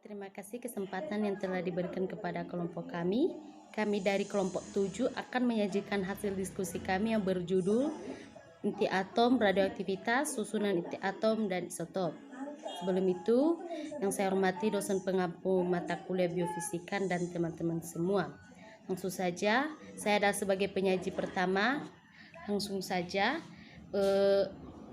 Terima kasih kesempatan yang telah diberikan kepada kelompok kami. Kami dari kelompok 7 akan menyajikan hasil diskusi kami yang berjudul Inti Atom, Radioaktivitas, Susunan Inti Atom, dan Isotop. Sebelum itu, yang saya hormati dosen pengampu mata kuliah biofisika dan teman-teman semua. Langsung saja, saya adalah sebagai penyaji pertama. Langsung saja,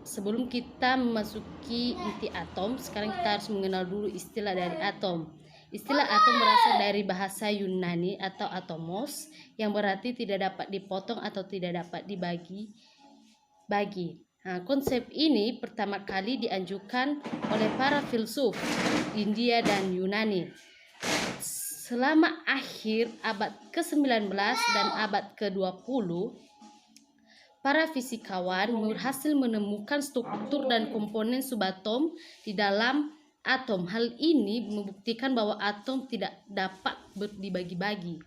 sebelum kita memasuki inti atom, sekarang kita harus mengenal dulu istilah dari atom. Istilah atom berasal dari bahasa Yunani atau atomos, yang berarti tidak dapat dipotong atau tidak dapat dibagi. Nah, konsep ini pertama kali diajukan oleh para filsuf India dan Yunani. Selama akhir abad ke-19 dan abad ke-20, para fisikawan berhasil menemukan struktur dan komponen subatom di dalam atom. Hal ini membuktikan bahwa atom tidak dapat dibagi-bagi.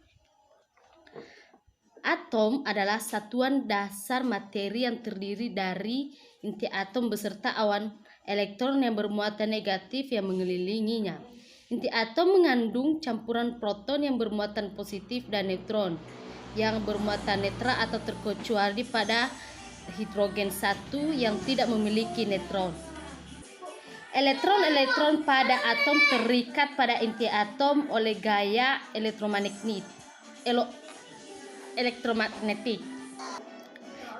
Atom adalah satuan dasar materi yang terdiri dari inti atom beserta awan elektron yang bermuatan negatif yang mengelilinginya. Inti atom mengandung campuran proton yang bermuatan positif dan neutron yang bermuatan netral atau terkecuali pada hidrogen 1 yang tidak memiliki neutron. Elektron-elektron pada atom terikat pada inti atom oleh gaya elektromagnetik.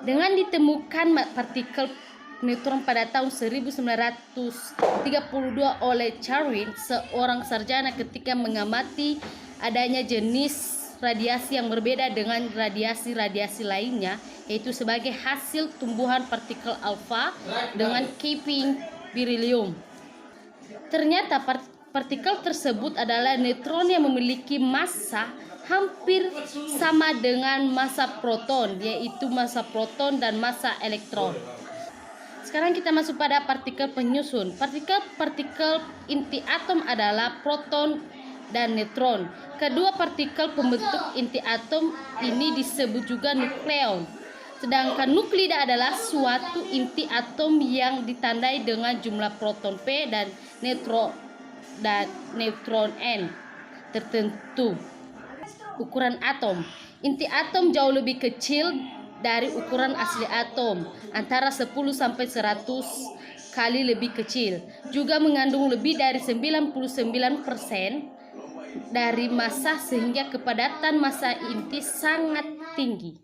Dengan ditemukan partikel neutron pada tahun 1932 oleh Darwin, seorang sarjana ketika mengamati adanya jenis radiasi yang berbeda dengan radiasi-radiasi lainnya, yaitu sebagai hasil tumbuhan partikel alfa dengan keping berilium. Ternyata partikel tersebut adalah neutron yang memiliki massa hampir sama dengan massa proton, yaitu massa proton dan massa elektron. Sekarang kita masuk pada partikel penyusun. Partikel inti atom adalah proton dan neutron. Kedua partikel pembentuk inti atom ini disebut juga nukleon. Sedangkan nuklida adalah suatu inti atom yang ditandai dengan jumlah proton P dan neutron N tertentu. Ukuran atom. Inti atom jauh lebih kecil dari ukuran asli atom, antara 10 sampai 100 kali lebih kecil. Juga mengandung lebih dari 99% dari massa, sehingga kepadatan massa inti sangat tinggi.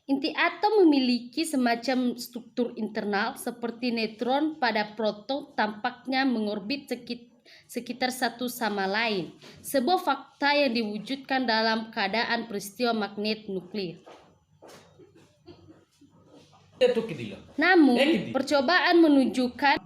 Inti atom memiliki semacam struktur internal seperti neutron pada proton tampaknya mengorbit sekitar satu sama lain. Sebuah fakta yang diwujudkan dalam keadaan peristiwa magnet nuklir. Namun percobaan menunjukkan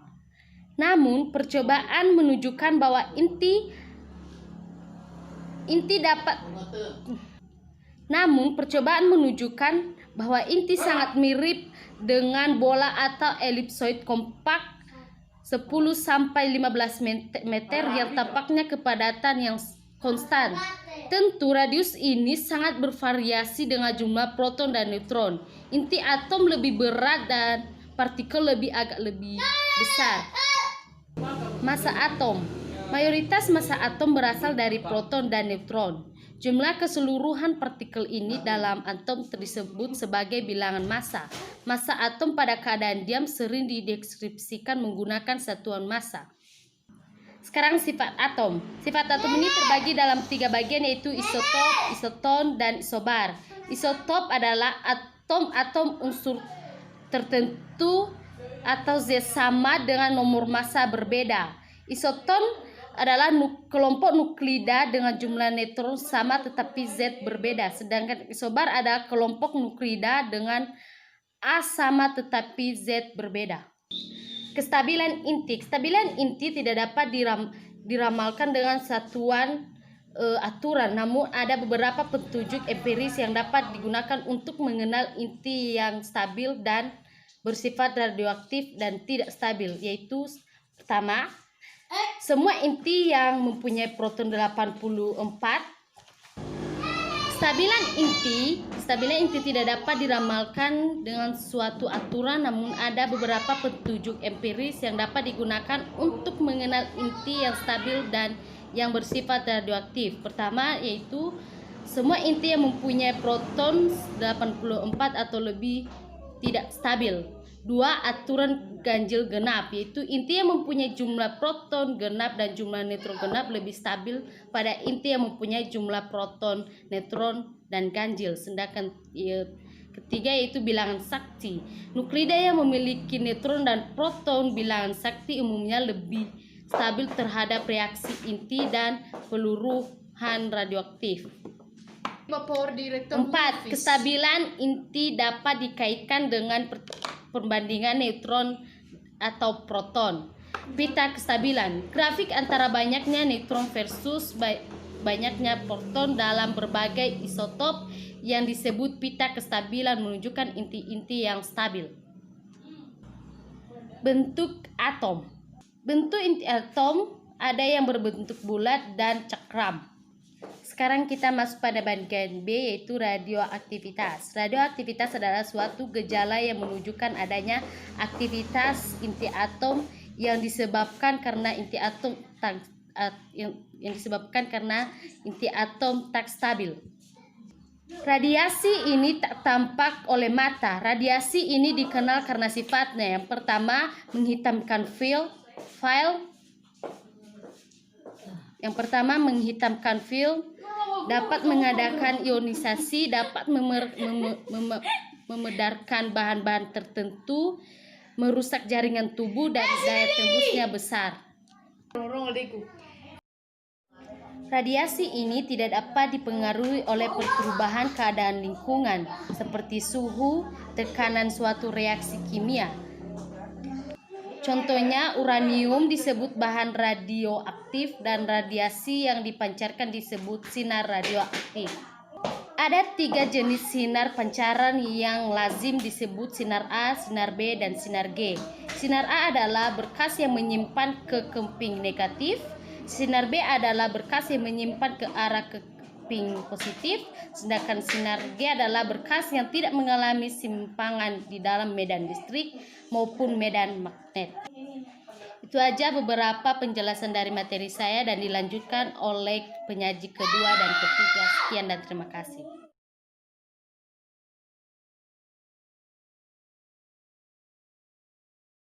bahwa inti sangat mirip dengan bola atau elipsoid kompak 10 sampai 15 meter yang tampaknya kepadatan yang konstan. Tentu radius ini sangat bervariasi dengan jumlah proton dan neutron. Inti atom lebih berat dan partikel agak lebih besar. Massa atom. Mayoritas massa atom berasal dari proton dan neutron. Jumlah keseluruhan partikel ini dalam atom disebut sebagai bilangan massa. Massa atom pada keadaan diam sering dideskripsikan menggunakan satuan massa. Sekarang sifat atom. Sifat atom ini terbagi dalam 3 bagian, yaitu isotop, isoton, dan isobar. Isotop adalah atom-atom unsur tertentu atau Z sama dengan nomor massa berbeda. Isoton adalah kelompok nuklida dengan jumlah neutron sama tetapi Z berbeda. Sedangkan isobar adalah kelompok nuklida dengan A sama tetapi Z berbeda. Kestabilan inti. Kestabilan inti tidak dapat diramalkan dengan satuan aturan, namun ada beberapa petunjuk empiris yang dapat digunakan untuk mengenal inti yang stabil dan bersifat radioaktif dan tidak stabil, yaitu pertama, semua inti yang mempunyai proton 84 stabil Kestabilan inti tidak dapat diramalkan dengan suatu aturan, namun ada beberapa petunjuk empiris yang dapat digunakan untuk mengenal inti yang stabil dan yang bersifat radioaktif. Pertama yaitu semua inti yang mempunyai proton 84 atau lebih tidak stabil. 2. Aturan ganjil genap, yaitu inti yang mempunyai jumlah proton genap dan jumlah neutron genap lebih stabil pada inti yang mempunyai jumlah proton, neutron, dan ganjil. Sedangkan ketiga yaitu bilangan sakti. Nuklida yang memiliki neutron dan proton bilangan sakti umumnya lebih stabil terhadap reaksi inti dan peluruhan radioaktif. 4. Kestabilan inti dapat dikaitkan dengan perbandingan neutron atau proton. Pita kestabilan, grafik antara banyaknya neutron versus banyaknya proton dalam berbagai isotop yang disebut pita kestabilan menunjukkan inti-inti yang stabil. Bentuk atom. Bentuk inti atom ada yang berbentuk bulat dan cakram. Sekarang kita masuk pada bagian B, yaitu radioaktivitas. Radioaktivitas adalah suatu gejala yang menunjukkan adanya aktivitas inti atom yang disebabkan karena inti atom tak stabil. Radiasi ini tak tampak oleh mata. Radiasi ini dikenal karena sifatnya. Yang pertama, menghitamkan file. Dapat mengadakan ionisasi, dapat memedarkan bahan-bahan tertentu, merusak jaringan tubuh, dan daya tembusnya besar. Radiasi ini tidak dapat dipengaruhi oleh perubahan keadaan lingkungan, seperti suhu, tekanan suatu reaksi kimia. Contohnya, uranium disebut bahan radioaktif dan radiasi yang dipancarkan disebut sinar radioaktif. Ada 3 jenis sinar pancaran yang lazim disebut sinar A, sinar B, dan sinar G. Sinar A adalah berkas yang menyimpan ke keping negatif. Sinar B adalah berkas yang menyimpan ke arah keping positif. Sedangkan sinar G adalah berkas yang tidak mengalami simpangan di dalam medan listrik maupun medan magnet. Itu aja beberapa penjelasan dari materi saya dan dilanjutkan oleh penyaji kedua dan ketiga. Sekian dan terima kasih.